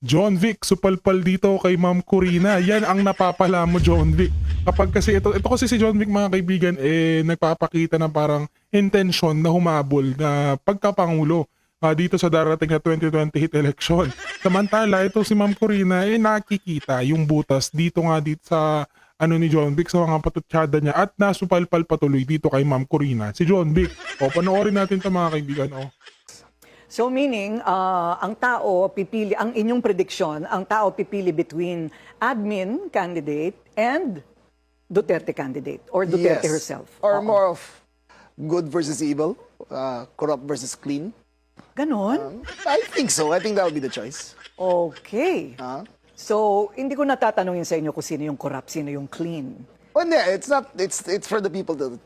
John Vic, supalpal dito kay Ma'am Corina. Yan ang napapala mo, John Vic. Kapag kasi ito kasi si John Vic, mga kaibigan, nagpapakita ng parang intention na humabol na pagkapangulo dito sa darating na 2028 election. Samantala, ito si Ma'am Corina, nakikita yung butas dito nga dito sa ni John Vic sa mga patutsada niya at nasupalpal patuloy dito kay Ma'am Corina si John Vic. O, panoorin natin ito mga kaibigan. O. So meaning, ang tao pipili, ang inyong prediction, ang tao pipili between admin candidate and Duterte candidate or Duterte herself. Or Oo. more of good versus evil, corrupt versus clean. Ganon? I think so. I think that would be the choice. Okay. So, hindi ko natatanungin sa inyo kung sino yung corrupt, sino yung clean. Well, yeah, it's not. It's for the people to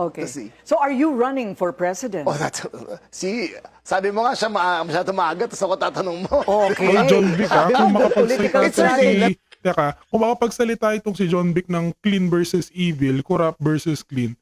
Okay. see. So, are you running for president? Oh, that's see. Sabi mo nga siya masyado maaga, tapos ako tatanong mo. Okay. Well, John Vic, Sabi kung mo, makapagsalita political It's okay. strategy. kung makapagsalita itong si John Vic ng clean versus evil, corrupt versus clean,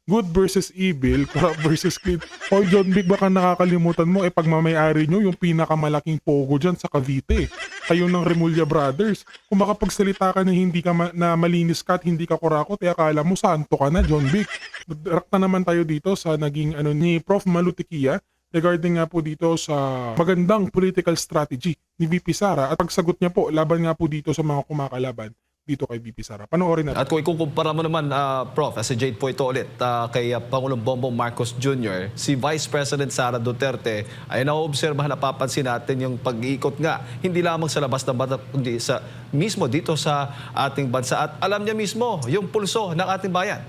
good versus evil, corrupt versus clean. Hoy John Vic, baka nakakalimutan mo, pagmamayari nyo yung pinakamalaking pogo dyan sa Cavite. Kayo ng Remulla Brothers. Kung makapagsalita ka na hindi ka na malinis ka at hindi ka kurakot, akala mo santo ka na, John Vic. Direct na naman tayo dito sa naging ni Prof. Malutikia regarding nga po dito sa magandang political strategy ni VP Sara at pagsagot niya po laban nga po dito sa mga kumakalaban dito kay VP Sara. Panoorin natin. At kung ikukumpara mo naman, Prof, as si Jade po ito ulit, kay Pangulong Bongbong Marcos Jr., si Vice President Sara Duterte ay naoobserbahan, napapansin natin yung pag-iikot nga, hindi lamang sa labas ng bansa, kundi sa, mismo dito sa ating bansa. At alam niya mismo yung pulso ng ating bayan.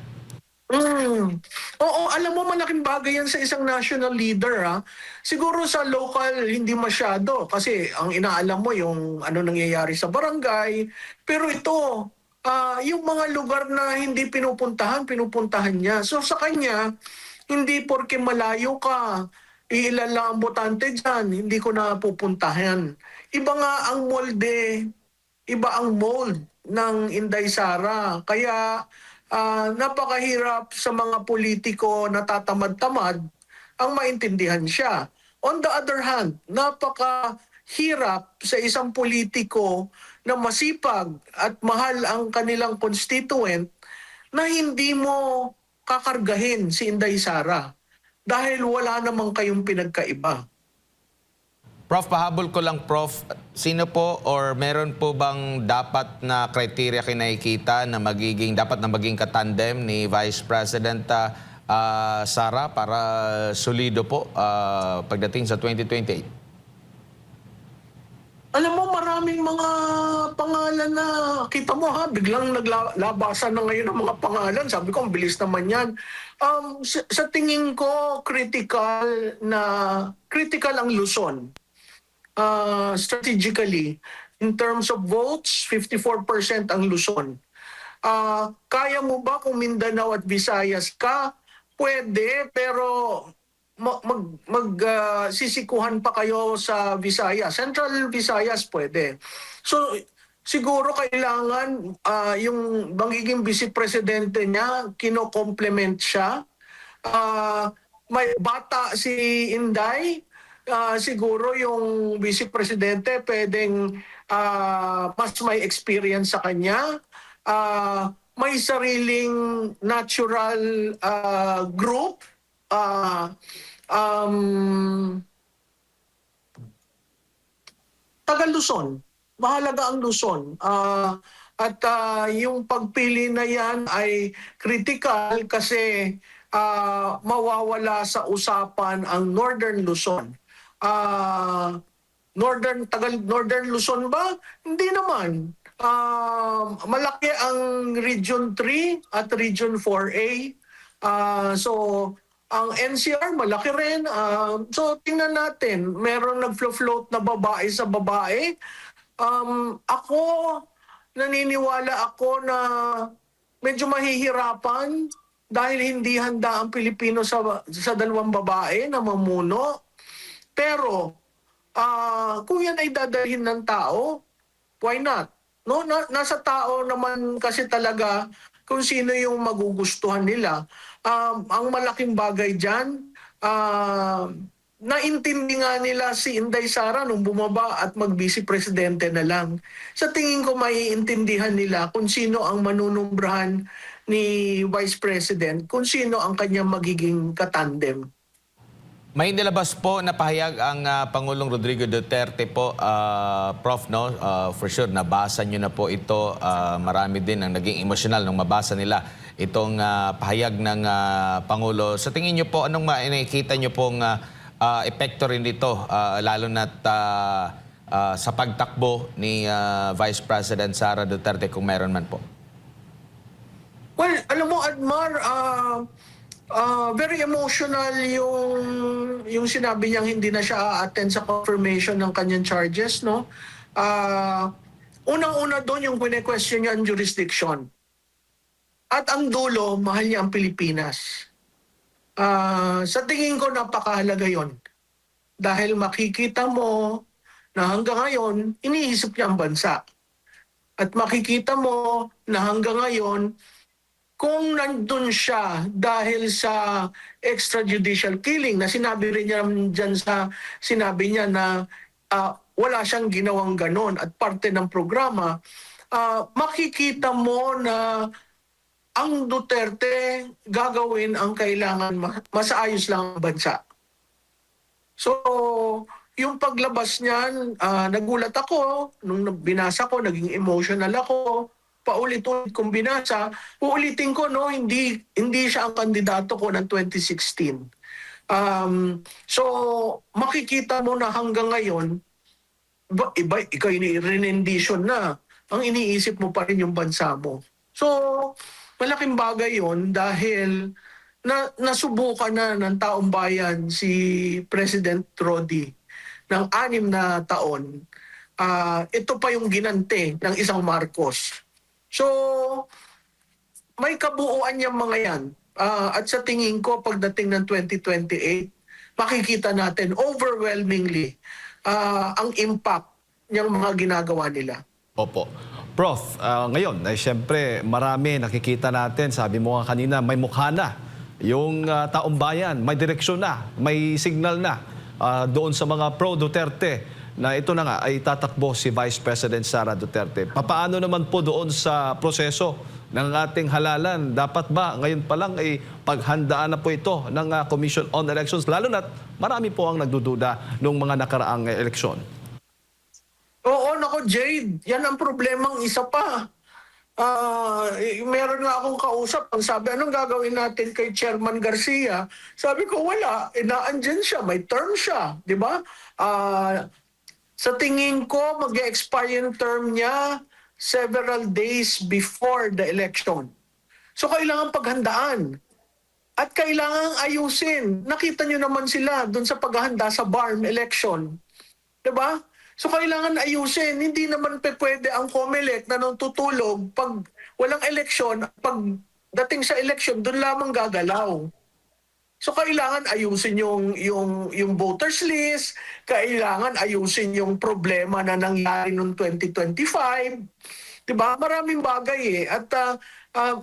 Oo, alam mo, malaking bagay yan sa isang national leader. Siguro sa local, hindi masyado. Kasi ang inaalam mo yung ano nangyayari sa barangay. Pero ito, yung mga lugar na hindi pinupuntahan niya. So sa kanya, hindi porke malayo ka, iilan lang ang botante dyan, hindi ko na pupuntahan. Iba nga ang molde, iba ang mold ng Inday Sara. Kaya napakahirap sa mga politiko na tatamad-tamad ang maintindihan siya. On the other hand, napakahirap sa isang politiko na masipag at mahal ang kanilang constituent na hindi mo kakargahin si Inday Sara dahil wala namang kayong pinagkaiba. Prof, pahabol ko lang, Prof. Sino po or meron po bang dapat na criteria kinakikita na dapat na maging katandem ni Vice President Sara para solido po pagdating sa 2028? Alam mo, maraming mga pangalan na, kita mo biglang naglabasan na ngayon ang mga pangalan. Sabi ko, ang bilis naman yan. Sa tingin ko, critical ang Luzon. Strategically, in terms of votes, 54% ang Luzon. Kaya mo ba kung Mindanao at Visayas ka? Pwede, pero sisikuhan pa kayo sa Visayas. Central Visayas pwede. So, siguro kailangan yung magiging vice-presidente niya, kino-complement siya. May bata si Inday, siguro yung vice-presidente pwedeng mas may experience sa kanya. May sariling natural group. Taga Luzon. Mahalaga ang Luzon. At yung pagpili na yan ay critical kasi mawawala sa usapan ang Northern Luzon. Northern Luzon ba? Hindi naman. Malaki ang Region 3 at Region 4A. So, ang NCR malaki rin. So, tingnan natin. Meron nag-float na babae sa babae. Ako, naniniwala ako na medyo mahihirapan dahil hindi handa ang Pilipino sa dalawang babae na mamuno. Pero, kung yan ay dadalhin ng tao, why not? No, nasa tao naman kasi talaga kung sino yung magugustuhan nila. Ang malaking bagay dyan, naintindi nga nila si Inday Sara nung bumaba at mag-vice presidente na lang. Sa tingin ko maiintindihan nila kung sino ang manunumbrahan ni Vice President, kung sino ang kanyang magiging katandem. May nilabas po na pahayag ang Pangulong Rodrigo Duterte po, Prof, no? For sure, nabasa nyo na po ito. Marami din ang naging emosyonal nung mabasa nila itong pahayag ng Pangulo. Sa tingin nyo po, anong nakikita nyo pong epekto rin dito, lalo na't sa pagtakbo ni Vice President Sara Duterte, kung meron man po? Well, alam mo, Admar, very emotional yung sinabi niyang hindi na siya a-attend sa confirmation ng kanyang charges, no? Unang-una doon yung question niya ang jurisdiction. At ang dulo, mahal niya ang Pilipinas. Sa tingin ko, napakahalaga yon. Dahil makikita mo na hanggang ngayon, iniisip niya ang bansa. At makikita mo na hanggang ngayon, kung nandun siya dahil sa extrajudicial killing, na sinabi rin niya dyan sa sinabi niya na wala siyang ginawang ganon at parte ng programa, makikita mo na ang Duterte gagawin ang kailangan masaayos lang ang bansa. So, yung paglabas niyan, nagulat ako, nung binasa ko, naging emotional ako, paulit-ulit kong binasa, uulitin ko, no, hindi siya ang kandidato ko ng 2016. So, makikita mo na hanggang ngayon, ikaw rendition na, ang iniisip mo pa rin yung bansa mo. So, malaking bagay yon dahil nasubukan na ng taong bayan si President Rodi ng 6 na taon. Ito pa yung ginante ng isang Marcos. So, may kabuuan niyang mga yan. At sa tingin ko, pagdating ng 2028, makikita natin overwhelmingly ang impact niyang mga ginagawa nila. Opo. Prof, ngayon, ay siyempre marami nakikita natin, sabi mo nga kanina, may mukha na. Yung taong bayan, may direksyon na, may signal na doon sa mga pro-Duterte na ito na nga ay tatakbo si Vice President Sara Duterte. Papaano naman po doon sa proseso ng ating halalan? Dapat ba ngayon pa lang ay paghandaan na po ito ng Commission on Elections? Lalo na't marami po ang nagdududa noong mga nakaraang eleksyon. Oo, nako Jade, yan ang problemang isa pa. Meron nga akong kausap, ang sabi, anong gagawin natin kay Chairman Garcia? Sabi ko, wala, inaandyan siya, may term siya, di ba? Sa tingin ko, mag-expire yung term niya several days before the election. So kailangan paghandaan. At kailangan ayusin. Nakita nyo naman sila doon sa paghahanda sa BARM election. Di ba? So kailangan ayusin. Hindi naman pwede ang COMELEC na nung tutulog pag walang eleksyon, pag dating sa eleksyon, doon lamang gagalaw. So kailangan ayusin yung voters list, kailangan ayusin yung problema na nangyari noong 2025. Diba? Maraming bagay eh. At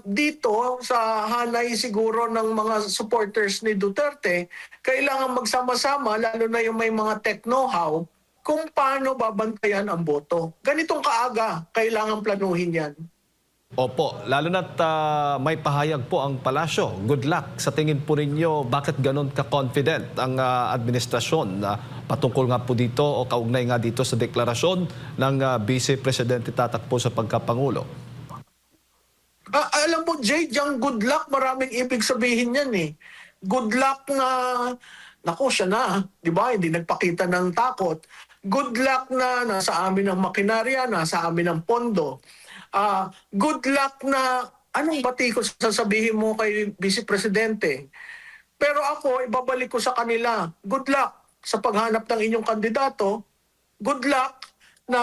dito sa hanay siguro ng mga supporters ni Duterte, kailangan magsama-sama, lalo na yung may mga tech know-how, kung paano babantayan ang boto. Ganitong kaaga, kailangan planuhin yan. Opo, lalo na't may pahayag po ang palasyo. Good luck. Sa tingin po ninyo, bakit ganun ka-confident ang administrasyon patungkol nga po dito o kaugnay nga dito sa deklarasyon ng Vice Presidente tatakbo sa pagkapangulo? Alam mo, Jade, yung good luck, maraming ibig sabihin yan eh. Good luck na, naku, siya na, di ba? Hindi nagpakita ng takot. Good luck na nasa amin ang makinarya, nasa amin ang pondo. Good luck na anong bati ko sasabihin mo kay Vice Presidente. Pero ako, ibabalik ko sa kanila, good luck sa paghanap ng inyong kandidato. Good luck na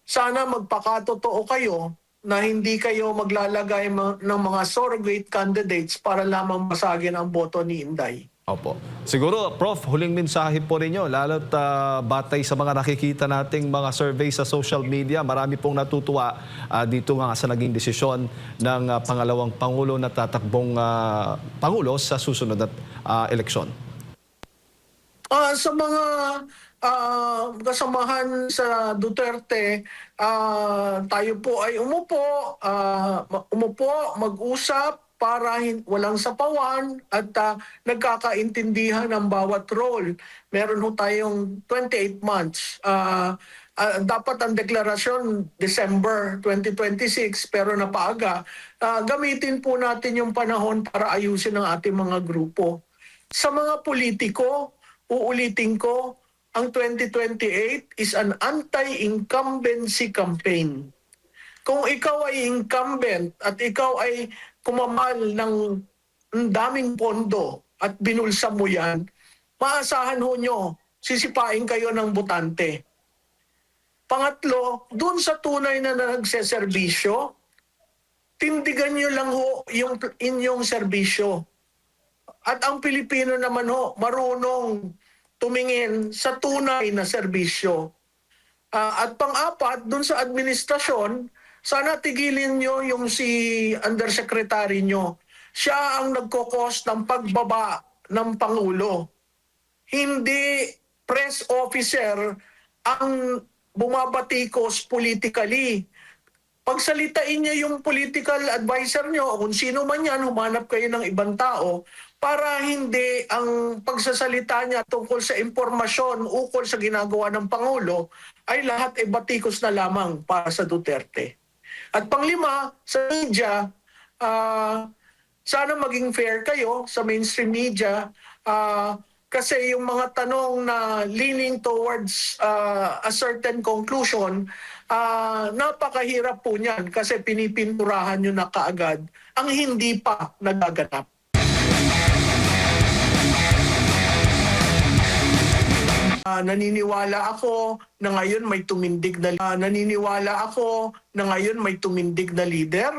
sana magpakatotoo kayo na hindi kayo maglalagay ng mga surrogate candidates para lamang masagin ang boto ni Inday. Opo. Siguro, Prof, huling mensahe po ninyo, lalo't batay sa mga nakikita nating mga survey sa social media, marami pong natutuwa dito nga sa naging desisyon ng pangalawang Pangulo na tatakbong Pangulo sa susunod na eleksyon. Sa mga kasamahan sa Duterte, tayo po ay umupo, mag-usap para walang sapawan at nagkakaintindihan ng bawat role. Meron ho tayong 28 months. Dapat ang deklarasyon December 2026 pero napaaga. Gamitin po natin yung panahon para ayusin ang ating mga grupo. Sa mga politiko, uulitin ko, ang 2028 is an anti-incumbency campaign. Kung ikaw ay incumbent at ikaw ay kumamal ng daming pondo at binulsa mo yan, maasahan ho nyo, sisipain kayo ng botante. Pangatlo, dun sa tunay na nagseserbisyo, tindigan nyo lang ho yung inyong serbisyo. At ang Pilipino naman ho, marunong tumingin sa tunay na serbisyo. At pang-apat, dun sa administrasyon, sana tigilin nyo yung si undersecretary nyo. Siya ang nagkokos ng pagbaba ng Pangulo. Hindi press officer ang bumabatikos politically. Pagsalitain niya yung political advisor nyo o kung sino man yan, humanap kayo ng ibang tao para hindi ang pagsasalita niya tungkol sa impormasyon ukol sa ginagawa ng Pangulo ay lahat ay batikos na lamang para sa Duterte. At panglima, sa media, sana maging fair kayo sa mainstream media kasi yung mga tanong na leaning towards a certain conclusion, napakahirap po niyan kasi pinipinturahan nyo na kaagad ang hindi pa nagaganap. Naniniwala ako na ngayon may tumindig na leader.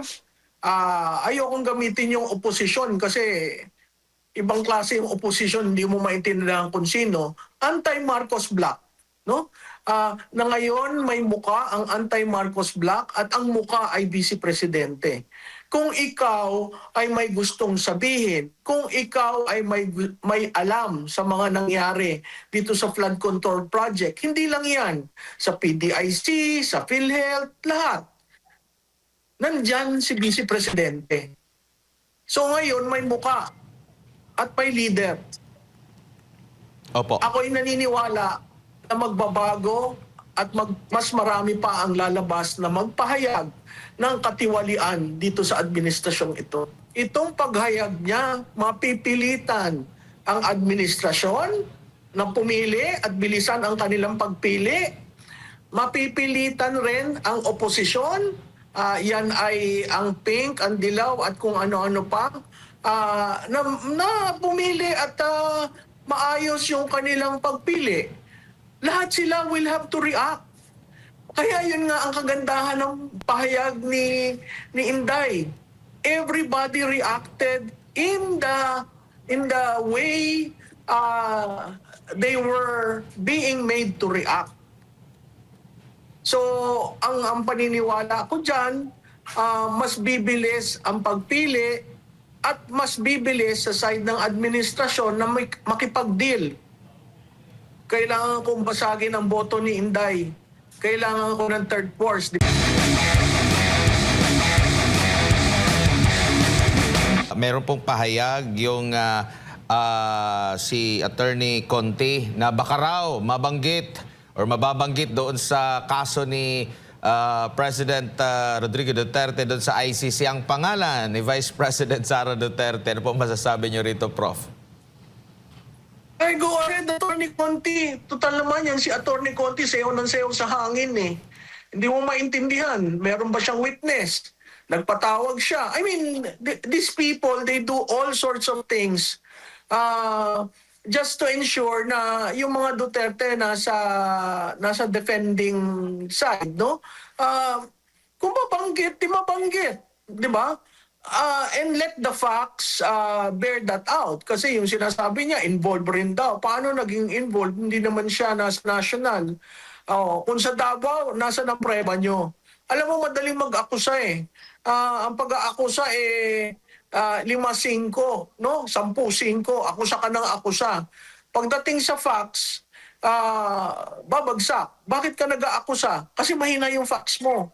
Ayokong gamitin yung oposisyon kasi ibang klase yung oposisyon, hindi mo maintindihan kung sino. Anti-Marcos Bloc, no? Na ngayon may muka ang anti-Marcos Bloc at ang muka ay vice presidente. Kung ikaw ay may gustong sabihin, kung ikaw ay may alam sa mga nangyari dito sa flood control project, hindi lang yan. Sa PDIC, sa PhilHealth, lahat. Nandyan si vice presidente. So ngayon may muka at may leader. Opo. Ako'y naniniwala na magbabago at mas marami pa ang lalabas na magpahayag ng katiwalian dito sa administrasyong ito. Itong paghayag niya, mapipilitan ang administrasyon na pumili at bilisan ang kanilang pagpili. Mapipilitan rin ang oposisyon, yan ay ang pink, ang dilaw at kung ano-ano pa, na pumili at maayos yung kanilang pagpili. Lahat sila will have to react. Kaya yun nga ang kagandahan ng pahayag ni Inday. Everybody reacted in the way they were being made to react. So, ang paniniwala ko dyan, mas bibilis ang pagpili at mas bibilis sa side ng administrasyon na makipag-deal. Kailangan kong basagin ang boto ni Inday. Kailangan ko ng third force. Meron pong pahayag yung si Attorney Conti na baka raw mababanggit doon sa kaso ni President Rodrigo Duterte doon sa ICC ang pangalan ni Vice President Sara Duterte. Ano po masasabi niyo rito, Prof? Ay, go ahead, Attorney Conti. Total naman yan, si Attorney Conti, sayaw ng sayaw sa hangin eh. Hindi mo maintindihan. Meron ba siyang witness? Nagpatawag siya. I mean, these people, they do all sorts of things just to ensure na yung mga Duterte nasa defending side, no? Kung mabanggit, di mabanggit. Di ba? And let the facts bear that out. Kasi yung sinasabi niya, involved rin daw. Paano naging involved? Hindi naman siya nasa national. Kung sa Davao, nasa ng preba nyo. Alam mo, madaling mag-akusa eh. Ang pag-aakusa eh, 5-5, no? 10-5. Akusa ka ng akusa. Pagdating sa facts, babagsak. Bakit ka nag-aakusa? Kasi mahina yung facts mo.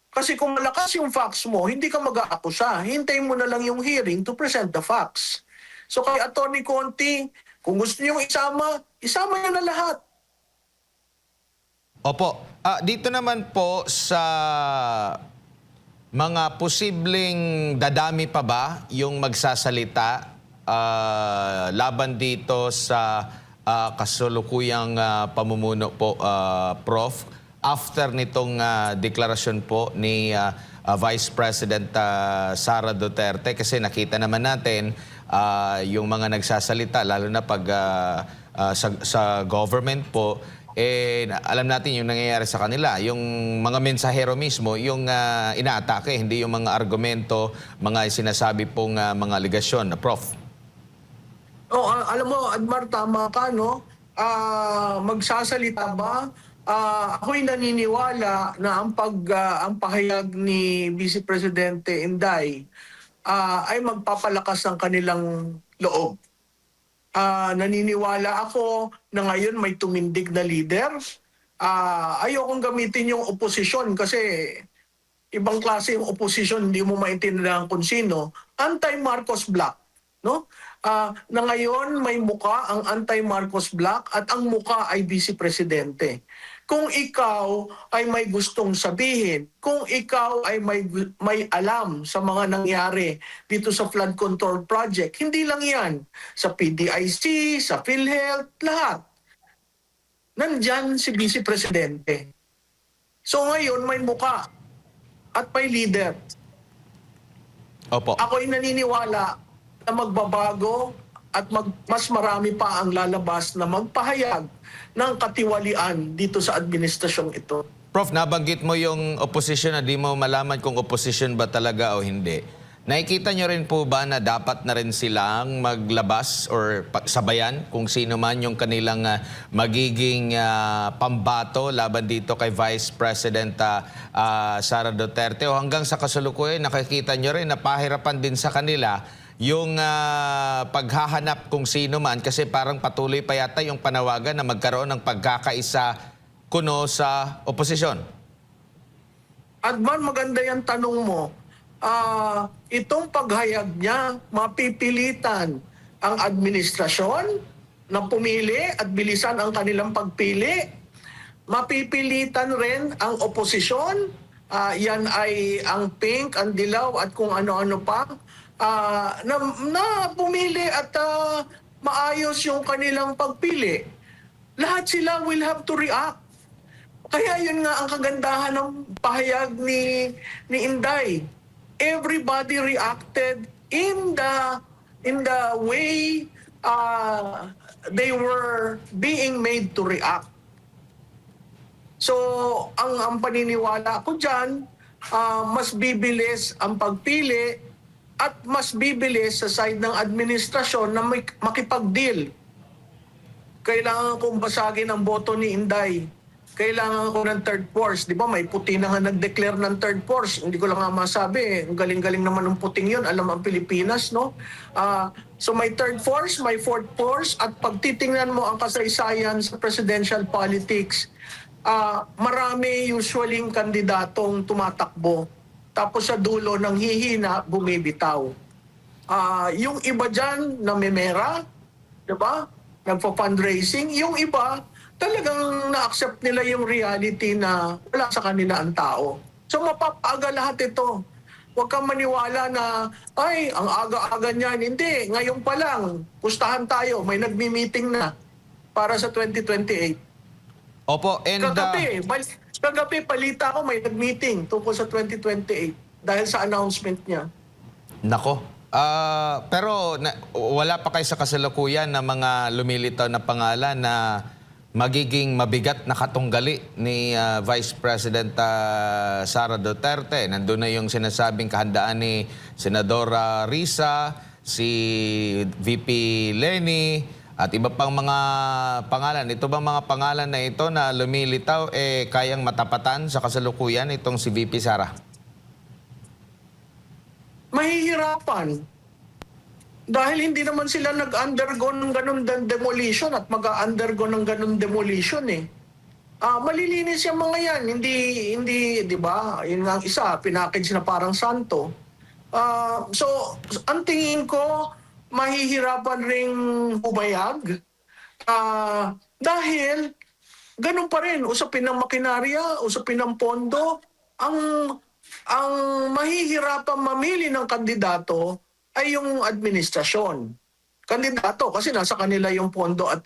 Kasi kung malakas yung facts mo, hindi ka mag-aakusa. Hintayin mo na lang yung hearing to present the facts. So kay Atty. Conti, kung gusto niyong isama niyo na lahat. Opo. Dito naman po sa mga posibleng dadami pa ba yung magsasalita laban dito sa kasulukuyang pamumuno po, Prof, after nitong deklarasyon po ni Vice President Sara Duterte, kasi nakita naman natin yung mga nagsasalita, lalo na pag sa government po, alam natin yung nangyayari sa kanila. Yung mga mensahero mismo, yung inaatake, hindi yung mga argumento, mga sinasabi pong mga aligasyon. Prof. Alam mo, Admar, tama ka, no? Magsasalita ba? Ako'y naniniwala na ang pahayag ni Vice Presidente Inday ay magpapalakas ng kanilang loob. Naniniwala ako na ngayon may tumindig na leader. Ayokong gamitin yung oposisyon kasi ibang klase yung oposisyon, hindi mo maintindihan kung sino. Anti-Marcos Bloc, no? Na ngayon may muka ang anti-Marcos Bloc at ang muka ay Vice Presidente. Kung ikaw ay may gustong sabihin, kung ikaw ay may alam sa mga nangyari dito sa flood control project, hindi lang yan, sa PDIC, sa PhilHealth, lahat. Nandyan si Vice Presidente. So ngayon may muka at may leader. Opo. Ako'y naniniwala na magbabago at mas marami pa ang lalabas na magpahayag ng katiwalian dito sa administrasyong ito. Prof, nabanggit mo yung opposition na di mo malaman kung opposition ba talaga o hindi. Nakikita nyo rin po ba na dapat na rin silang maglabas or sabayan kung sino man yung kanilang magiging pambato laban dito kay Vice President Sara Duterte? O hanggang sa kasalukuyan, nakikita nyo rin na pahirapan din sa kanila yung paghahanap kung sino man, kasi parang patuloy pa yata yung panawagan na magkaroon ng pagkakaisa kuno sa oposisyon. Adman, maganda yung tanong mo. Itong paghayag niya, mapipilitan ang administrasyon na pumili at bilisan ang kanilang pagpili. Mapipilitan rin ang oposisyon. Yan ay ang pink, ang dilaw at kung ano-ano pa. Na pumili at maayos yung kanilang pagpili. Lahat sila will have to react. Kaya yun nga ang kagandahan ng pahayag ni Inday. Everybody reacted in the way they were being made to react. So ang paniniwala ko dyan, mas bibilis ang pagpili at mas bibilis sa side ng administrasyon na makipag-deal. Kailangan kong basagin ang boto ni Inday. Kailangan ko ng third force. Di ba may puti na nga nag-declare ng third force. Hindi ko lang nga masabi. Ang galing-galing naman ng puting yun. Alam ang Pilipinas, no? So may third force, may fourth force. At pag titingnan mo ang kasaysayan sa presidential politics, marami usually kandidatong tumatakbo. Tapos sa dulo ng hihina, bumibitaw. Yung iba dyan, namimera, diba? Nagpa-fundraising. Yung iba, talagang na-accept nila yung reality na wala sa kanila ang tao. So mapapaaga lahat ito. Huwag kang maniwala na, ay, ang aga-aga niyan. Hindi, ngayon pa lang, pustahan tayo, may nagmi-meeting na para sa 2028. Opo, and Kagabi, palita ko may nag-meeting tungkol sa 2028 dahil sa announcement niya. nako. Pero wala pa kayo sa kasalukuyan na mga lumilitaw na pangalan na magiging mabigat na katunggali ni Vice President Sara Duterte. Nandun na yung sinasabing kahandaan ni Senadora Risa, si VP Leni, at iba pang mga pangalan. Ito bang mga pangalan na ito na lumilitaw kayang matapatan sa kasalukuyan itong si VP Sara? Mahihirapan. Dahil hindi naman sila nag-undergo ng ganun demolition at mag-undergo ng ganun demolition eh. Malilinis yung mga yan. Hindi, di ba? Yun nga ang isa, pinackage na parang santo. So, ang tingin ko, mahihirapan ring humayag. Dahil, ganun pa rin, usapin ng makinarya, usapin ng pondo, ang mahihirapan mamili ng kandidato ay yung administrasyon. Kandidato kasi nasa kanila yung pondo at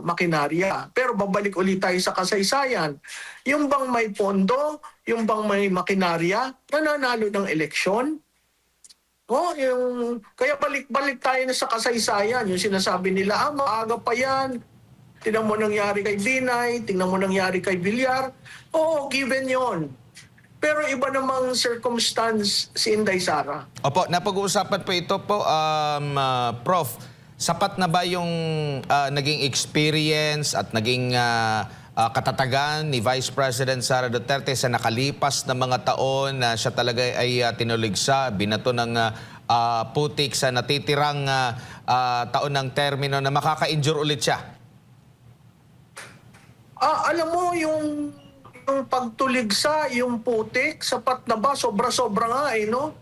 makinarya. Pero babalik ulit tayo sa kasaysayan. Yung bang may pondo, yung bang may makinarya, nananalo ng eleksyon. Kaya balik-balik tayo na sa kasaysayan. Yung sinasabi nila, maaga pa yan. Tingnan mo nangyari kay Binay, tingnan mo nangyari kay Villar. Oo, given yon. Pero iba namang circumstance si Inday Sara. Opo, napag-uusapan po ito po, Prof. Sapat na ba yung naging experience at naging katatagan ni Vice President Sara Duterte sa nakalipas na mga taon na siya talaga ay tinuligsa, binato ng putik sa natitirang taon ng termino na makaka-injure ulit siya? Alam mo, yung pagtuligsa, yung putik, sapat na ba? Sobra-sobra nga eh, no?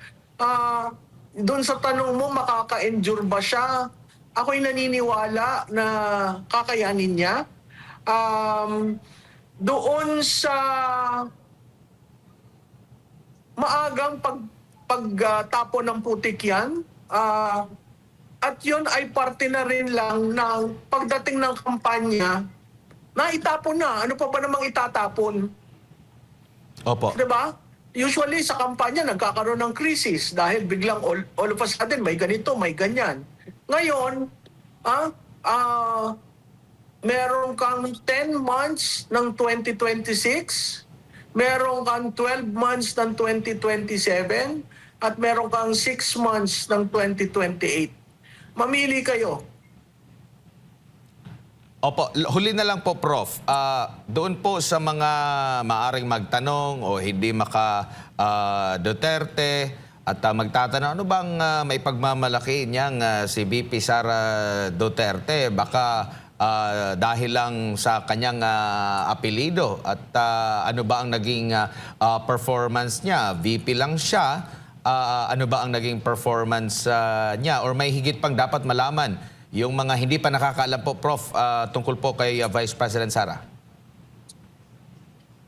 Doon sa tanong mo, makaka-endure ba siya? Ako'y naniniwala na kakayanin niya. Doon sa maagang pagtapon ng putik yan, at yun ay parte na rin lang ng pagdating ng kampanya na itapon na. Ano pa ba namang itatapon? Opo. Diba? Usually sa kampanya nagkakaroon ng krisis dahil biglang all of a sudden may ganito, may ganyan. Ngayon, meron kang 10 months ng 2026, meron kang 12 months ng 2027, at meron kang 6 months ng 2028. Mamili kayo. Opo, huli na lang po, Prof. Doon po sa mga maaring magtanong o hindi Duterte at magtatanong, ano bang may pagmamalaki niyang si VP Sara Duterte? Baka dahil lang sa kanyang apelido at ano ba ang naging performance niya? VP lang siya. Ano ba ang naging performance niya? Or may higit pang dapat malaman yung mga hindi pa nakakaalam po, Prof, tungkol po kay Vice President Sara?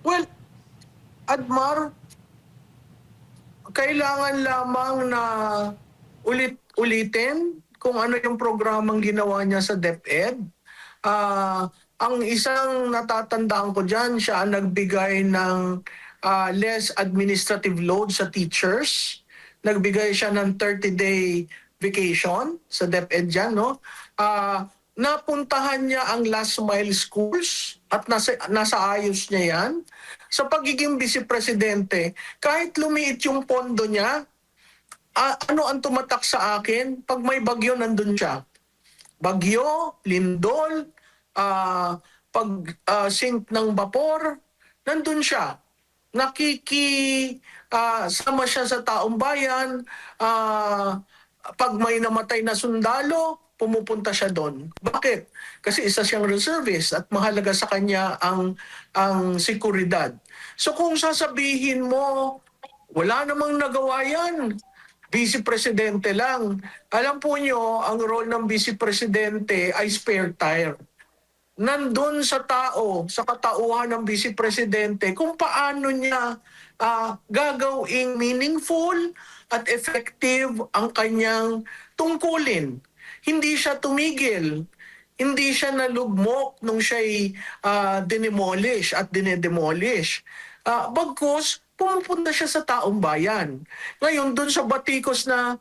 Well, Admar, kailangan lamang na ulitin kung ano yung programang ginawa niya sa DepEd. Ang isang natatandaan ko dyan, siya ang nagbigay ng less administrative load sa teachers. Nagbigay siya ng 30-day vacation sa DepEd dyan, no? Napuntahan niya ang last mile schools at nasa ayos niya yan. Sa pagiging vice-presidente, kahit lumiit yung pondo niya, ano ang tumatak sa akin? Pag may bagyo, nandun siya. Bagyo, lindol, sink ng vapor, nandun siya. Sama siya sa taong bayan, pag may namatay na sundalo, pumupunta siya doon. Bakit? Kasi isa siyang reservist at mahalaga sa kanya ang seguridad. So kung sasabihin mo, wala namang nagawa yan, vice-presidente lang. Alam po nyo, ang role ng vice-presidente ay spare tire. Nandun sa tao, sa katauhan ng vice-presidente, kung paano niya gagawing meaningful at effective ang kanyang tungkulin. Hindi siya tumigil. Hindi siya nalugmok nung siya'y dinemolish at dinedemolish. Bagkus, pumupunta siya sa taong bayan. Ngayon, dun sa batikos na,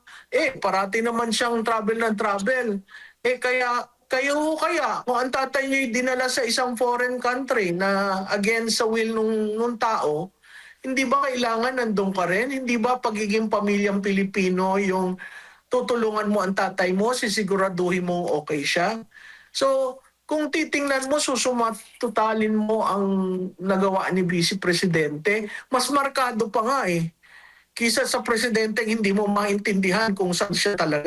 parati naman siyang travel ng travel. Kaya kung ang tatay niyo'y dinala sa isang foreign country na against sa will nung tao, hindi ba kailangan nandun ka rin? Hindi ba pagiging pamilyang Pilipino yung tutulungan mo ang tatay mo, sisiguraduhin mo okay siya? So, kung titingnan mo, susumatotalin mo ang nagawa ni Vice Presidente, mas markado pa nga kisa sa presidente hindi mo maintindihan kung saan siya talaga.